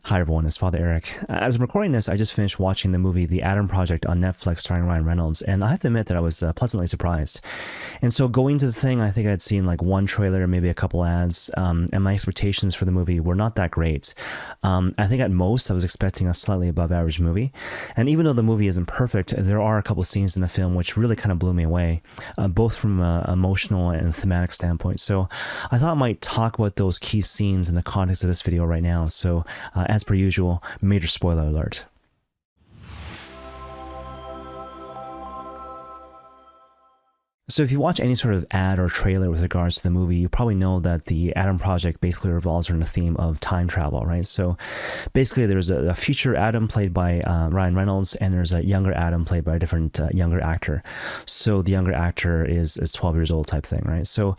Hi everyone, it's Father Eric. As I'm recording this, I just finished watching the movie The Adam Project on Netflix starring Ryan Reynolds, and I have to admit that I was pleasantly surprised. And so going to the thing, I think I'd seen like one trailer, maybe a couple ads, and my expectations for the movie were not that great. I think at most I was expecting a slightly above average movie. And even though the movie isn't perfect, there are a couple scenes in the film which really kind of blew me away, both from an emotional and thematic standpoint. So I thought I might talk about those key scenes in the context of this video right now. So as per usual, major spoiler alert. So if you watch any sort of ad or trailer with regards to the movie, you probably know that the Adam Project basically revolves around the theme of time travel, right? So basically there's a future Adam played by Ryan Reynolds, and there's a younger Adam played by a different younger actor. So the younger actor is 12 years old type thing, right? So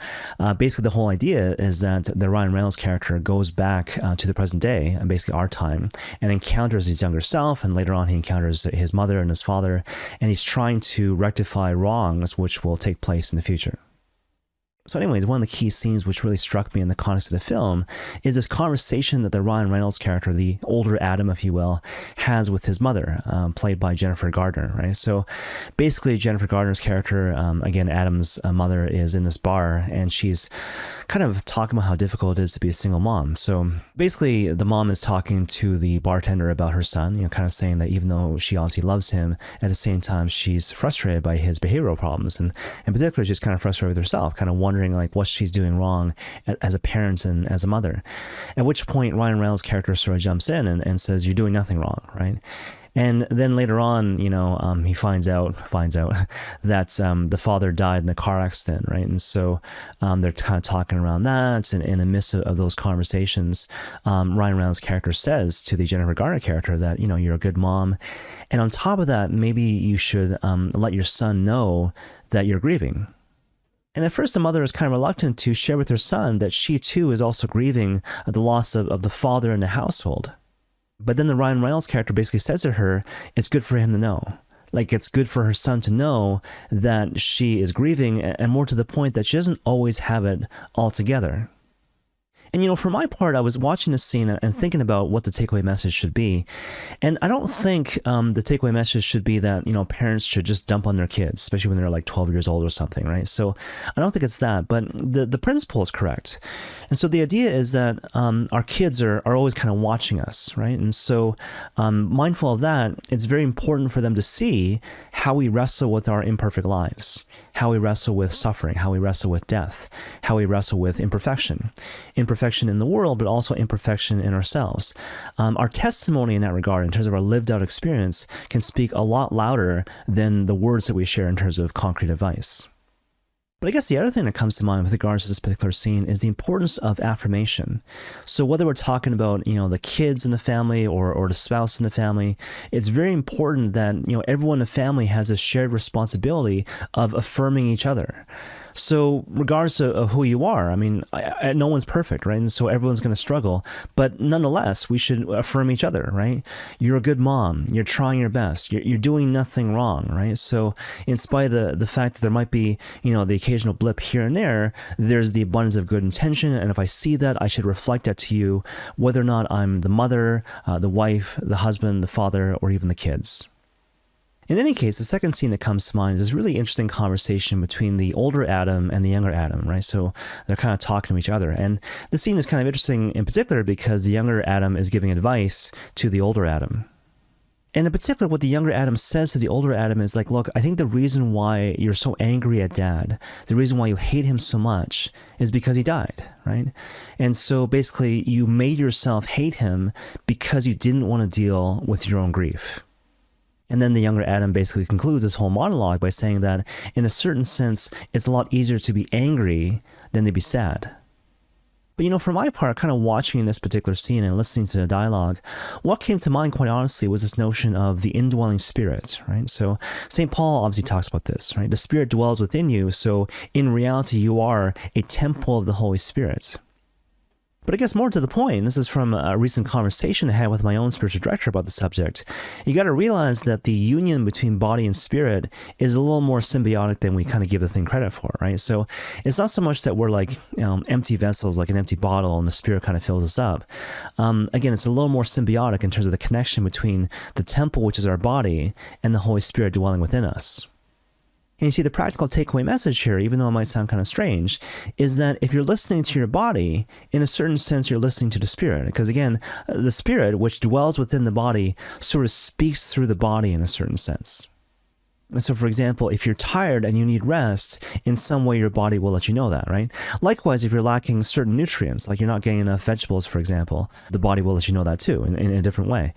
basically the whole idea is that the Ryan Reynolds character goes back to the present day, and basically our time, and encounters his younger self, and later on he encounters his mother and his father, and he's trying to rectify wrongs which will take place in the future. So anyways, one of the key scenes which really struck me in the context of the film is this conversation that the Ryan Reynolds character, the older Adam, if you will, has with his mother, played by Jennifer Gardner, right? So basically Jennifer Gardner's character, again, Adam's mother, is in this bar, and she's kind of talking about how difficult it is to be a single mom. So basically the mom is talking to the bartender about her son, you know, kind of saying that even though she obviously loves him, at the same time she's frustrated by his behavioral problems, and in particular she's kind of frustrated with herself, kind of wondering like what she's doing wrong as a parent and as a mother. At which point Ryan Reynolds' character sort of jumps in and says, "You're doing nothing wrong," right? And then later on, you know, he finds out that the father died in a car accident, right? And so they're kind of talking around that, and in the midst of those conversations, Ryan Reynolds' character says to the Jennifer Garner character that, you know, you're a good mom, and on top of that, maybe you should let your son know that you're grieving. And at first, the mother is kind of reluctant to share with her son that she too is also grieving the loss of the father in the household. But then the Ryan Reynolds character basically says to her, it's good for him to know. Like, it's good for her son to know that she is grieving, and more to the point, that she doesn't always have it all together. And, you know, for my part, I was watching this scene and thinking about what the takeaway message should be. And I don't think the takeaway message should be that, you know, parents should just dump on their kids, especially when they're like 12 years old or something, right? So I don't think it's that, but the principle is correct. And so the idea is that our kids are always kind of watching us, right? And so mindful of that, it's very important for them to see how we wrestle with our imperfect lives, how we wrestle with suffering, how we wrestle with death, how we wrestle with imperfection in the world, but also imperfection in ourselves. Our testimony in that regard, in terms of our lived out experience, can speak a lot louder than the words that we share in terms of concrete advice. But I guess the other thing that comes to mind with regards to this particular scene is the importance of affirmation. So whether we're talking about, you know, the kids in the family or the spouse in the family, it's very important that, you know, everyone in the family has a shared responsibility of affirming each other. So regardless of who you are, I mean, no one's perfect, right? And so everyone's going to struggle, but nonetheless, we should affirm each other, right? You're a good mom. You're trying your best. You're doing nothing wrong, right? So in spite of the fact that there might be, you know, the occasional blip here and there, there's the abundance of good intention. And if I see that, I should reflect that to you, whether or not I'm the mother, the wife, the husband, the father, or even the kids. In any case, the second scene that comes to mind is this really interesting conversation between the older Adam and the younger Adam, right? So they're kind of talking to each other. And the scene is kind of interesting in particular because the younger Adam is giving advice to the older Adam. And in particular, what the younger Adam says to the older Adam is like, look, I think the reason why you're so angry at Dad, the reason why you hate him so much is because he died, right? And so basically, you made yourself hate him because you didn't want to deal with your own grief. And then the younger Adam basically concludes this whole monologue by saying that, in a certain sense, it's a lot easier to be angry than to be sad. But, you know, for my part, kind of watching this particular scene and listening to the dialogue, what came to mind, quite honestly, was this notion of the indwelling spirit, right? So St. Paul obviously talks about this, right? The Spirit dwells within you, so in reality, you are a temple of the Holy Spirit. But I guess more to the point, this is from a recent conversation I had with my own spiritual director about the subject. You got to realize that the union between body and spirit is a little more symbiotic than we kind of give the thing credit for, right? So it's not so much that we're like empty vessels, like an empty bottle, and the spirit kind of fills us up. Again, it's a little more symbiotic in terms of the connection between the temple, which is our body, and the Holy Spirit dwelling within us. And you see, the practical takeaway message here, even though it might sound kind of strange, is that if you're listening to your body, in a certain sense, you're listening to the spirit. Because again, the spirit, which dwells within the body, sort of speaks through the body in a certain sense. And so, for example, if you're tired and you need rest, in some way your body will let you know that, right? Likewise, if you're lacking certain nutrients, like you're not getting enough vegetables, for example, the body will let you know that too, in a different way.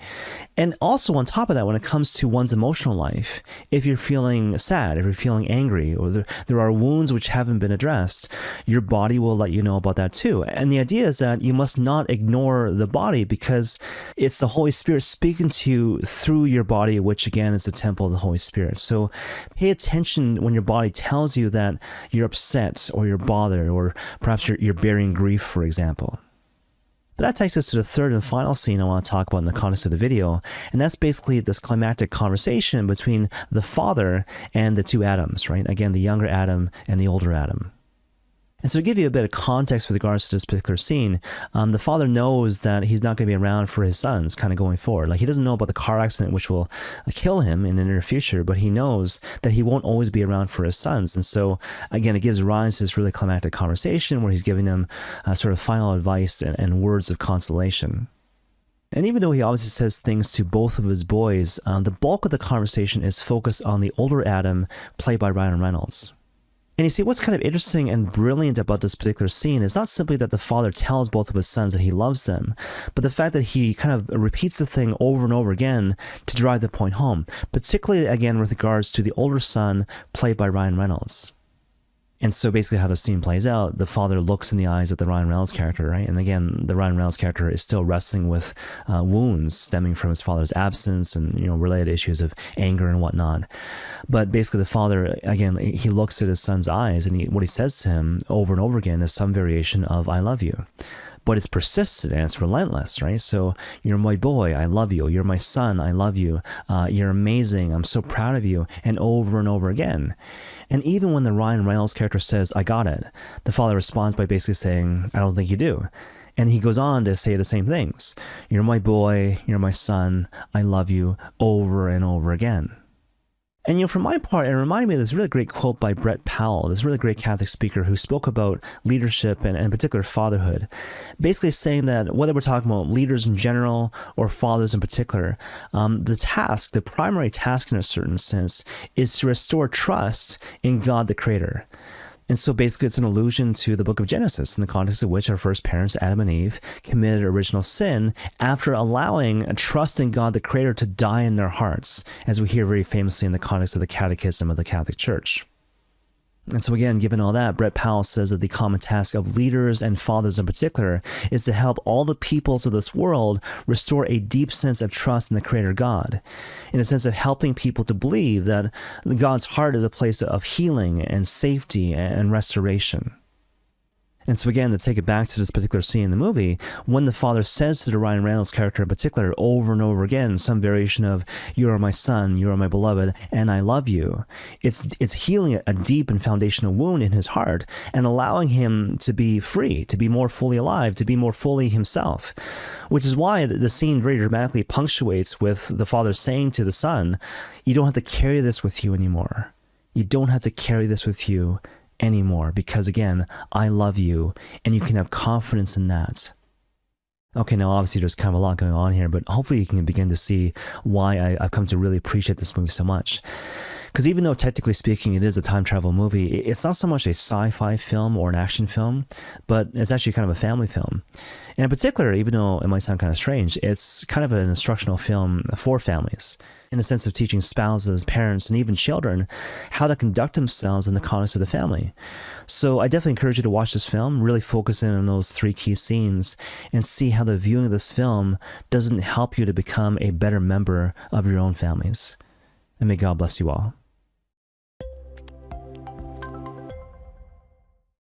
And also on top of that, when it comes to one's emotional life, if you're feeling sad, if you're feeling angry, or there are wounds which haven't been addressed, your body will let you know about that too. And the idea is that you must not ignore the body, because it's the Holy Spirit speaking to you through your body, which again is the temple of the Holy Spirit. So pay attention when your body tells you that you're upset or you're bothered, or perhaps you're bearing grief, for example. But that takes us to the third and final scene I want to talk about in the context of the video, and that's basically this climactic conversation between the father and the two Adams, right? Again, the younger Adam and the older Adam. And so to give you a bit of context with regards to this particular scene, the father knows that he's not going to be around for his sons kind of going forward. Like, he doesn't know about the car accident which will kill him in the near future, but he knows that he won't always be around for his sons. And so, again, it gives rise to this really climactic conversation where he's giving them sort of final advice and words of consolation. And even though he obviously says things to both of his boys, the bulk of the conversation is focused on the older Adam, played by Ryan Reynolds. And you see, what's kind of interesting and brilliant about this particular scene is not simply that the father tells both of his sons that he loves them, but the fact that he kind of repeats the thing over and over again to drive the point home, particularly again with regards to the older son, played by Ryan Reynolds. And so basically how the scene plays out, the father looks in the eyes of the Ryan Reynolds character, right? And again, the Ryan Reynolds character is still wrestling with wounds stemming from his father's absence and, related issues of anger and whatnot. But basically the father, again, he looks at his son's eyes, and what he says to him over and over again is some variation of, "I love you." But it's persistent and it's relentless, right? So, "You're my boy, I love you. You're my son, I love you. You're amazing, I'm so proud of you," and over again. And even when the Ryan Reynolds character says, "I got it," the father responds by basically saying, "I don't think you do." And he goes on to say the same things. "You're my boy, you're my son, I love you," over and over again. And for my part, it reminded me of this really great quote by Brett Powell, this really great Catholic speaker who spoke about leadership and in particular fatherhood. Basically saying that whether we're talking about leaders in general or fathers in particular, the primary task in a certain sense, is to restore trust in God the Creator. And so basically it's an allusion to the book of Genesis, in the context of which our first parents, Adam and Eve, committed original sin after allowing a trust in God the Creator to die in their hearts, as we hear very famously in the context of the Catechism of the Catholic Church. And so again, given all that, Brett Powell says that the common task of leaders and fathers in particular is to help all the peoples of this world restore a deep sense of trust in the Creator God, in a sense of helping people to believe that God's heart is a place of healing and safety and restoration. And so again, to take it back to this particular scene in the movie, when the father says to the Ryan Reynolds character in particular over and over again some variation of, "You are my son, you are my beloved, and I love you," it's healing a deep and foundational wound in his heart and allowing him to be free, to be more fully alive, to be more fully himself. Which is why the scene very dramatically punctuates with the father saying to the son, "You don't have to carry this with you anymore. You don't have to carry this with you anymore, because again, I love you, and you can have confidence in that." Okay, now obviously there's kind of a lot going on here, but hopefully you can begin to see why I've come to really appreciate this movie so much. Because even though technically speaking it is a time travel movie, it's not so much a sci-fi film or an action film, but it's actually kind of a family film. And in particular, even though it might sound kind of strange, it's kind of an instructional film for families, in the sense of teaching spouses, parents, and even children how to conduct themselves in the context of the family. So I definitely encourage you to watch this film, really focus in on those three key scenes, and see how the viewing of this film doesn't help you to become a better member of your own families. And may God bless you all.